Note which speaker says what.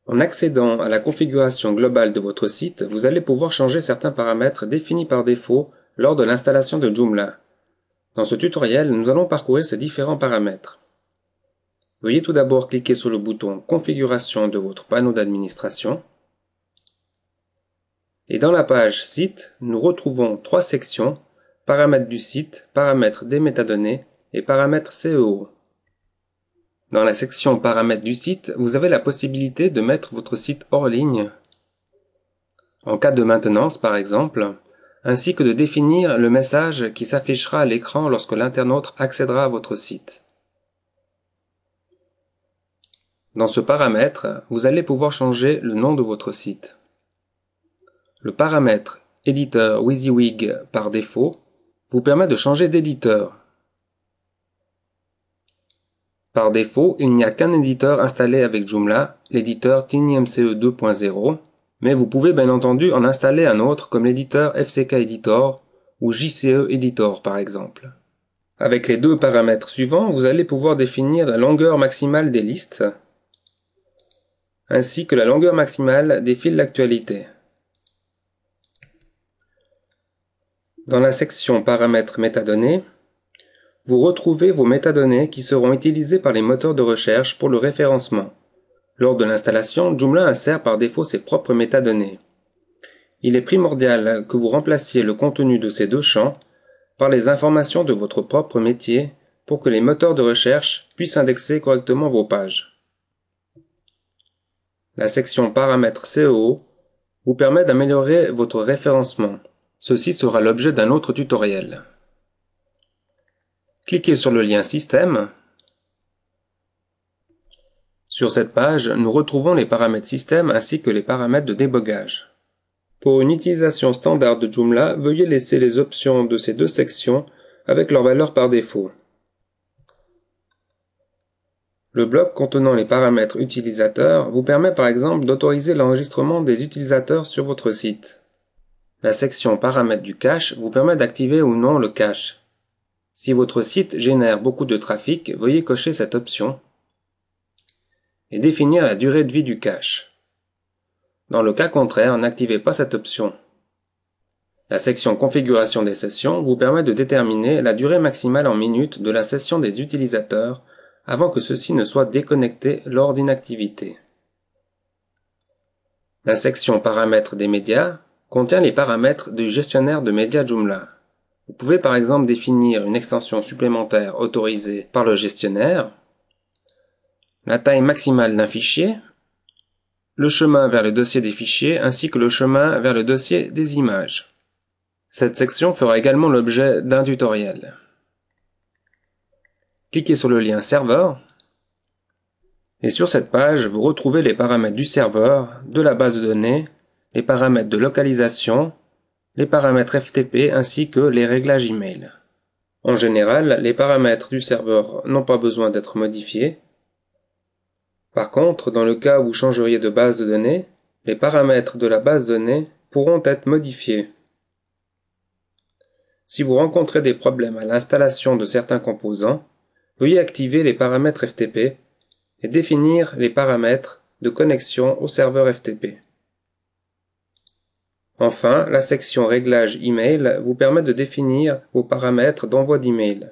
Speaker 1: En accédant à la configuration globale de votre site, vous allez pouvoir changer certains paramètres définis par défaut lors de l'installation de Joomla. Dans ce tutoriel, nous allons parcourir ces différents paramètres. Veuillez tout d'abord cliquer sur le bouton Configuration de votre panneau d'administration. Et dans la page Site, nous retrouvons trois sections: Paramètres du site, Paramètres des métadonnées et Paramètres SEO. Dans la section Paramètres du site, vous avez la possibilité de mettre votre site hors ligne, en cas de maintenance par exemple, ainsi que de définir le message qui s'affichera à l'écran lorsque l'internaute accédera à votre site. Dans ce paramètre, vous allez pouvoir changer le nom de votre site. Le paramètre Éditeur WYSIWYG par défaut vous permet de changer d'éditeur. Par défaut, il n'y a qu'un éditeur installé avec Joomla, l'éditeur TinyMCE 2.0, mais vous pouvez bien entendu en installer un autre comme l'éditeur FCK Editor ou JCE Editor par exemple. Avec les deux paramètres suivants, vous allez pouvoir définir la longueur maximale des listes, ainsi que la longueur maximale des fils d'actualité. Dans la section Paramètres métadonnées, vous retrouvez vos métadonnées qui seront utilisées par les moteurs de recherche pour le référencement. Lors de l'installation, Joomla insère par défaut ses propres métadonnées. Il est primordial que vous remplaciez le contenu de ces deux champs par les informations de votre propre métier pour que les moteurs de recherche puissent indexer correctement vos pages. La section Paramètres SEO vous permet d'améliorer votre référencement. Ceci sera l'objet d'un autre tutoriel. Cliquez sur le lien Système. Sur cette page, nous retrouvons les paramètres système ainsi que les paramètres de débogage. Pour une utilisation standard de Joomla, veuillez laisser les options de ces deux sections avec leur valeur par défaut. Le bloc contenant les paramètres utilisateurs vous permet par exemple d'autoriser l'enregistrement des utilisateurs sur votre site. La section Paramètres du cache vous permet d'activer ou non le cache. Si votre site génère beaucoup de trafic, veuillez cocher cette option et définir la durée de vie du cache. Dans le cas contraire, n'activez pas cette option. La section Configuration des sessions vous permet de déterminer la durée maximale en minutes de la session des utilisateurs avant que ceux-ci ne soient déconnectés lors d'inactivité. La section Paramètres des médias contient les paramètres du gestionnaire de médias Joomla. Vous pouvez par exemple définir une extension supplémentaire autorisée par le gestionnaire, la taille maximale d'un fichier, le chemin vers le dossier des fichiers ainsi que le chemin vers le dossier des images. Cette section fera également l'objet d'un tutoriel. Cliquez sur le lien Serveur et sur cette page, vous retrouvez les paramètres du serveur, de la base de données, les paramètres de localisation, les paramètres FTP ainsi que les réglages email. En général, les paramètres du serveur n'ont pas besoin d'être modifiés. Par contre, dans le cas où vous changeriez de base de données, les paramètres de la base de données pourront être modifiés. Si vous rencontrez des problèmes à l'installation de certains composants, veuillez activer les paramètres FTP et définir les paramètres de connexion au serveur FTP. Enfin, la section Réglages email vous permet de définir vos paramètres d'envoi d'email.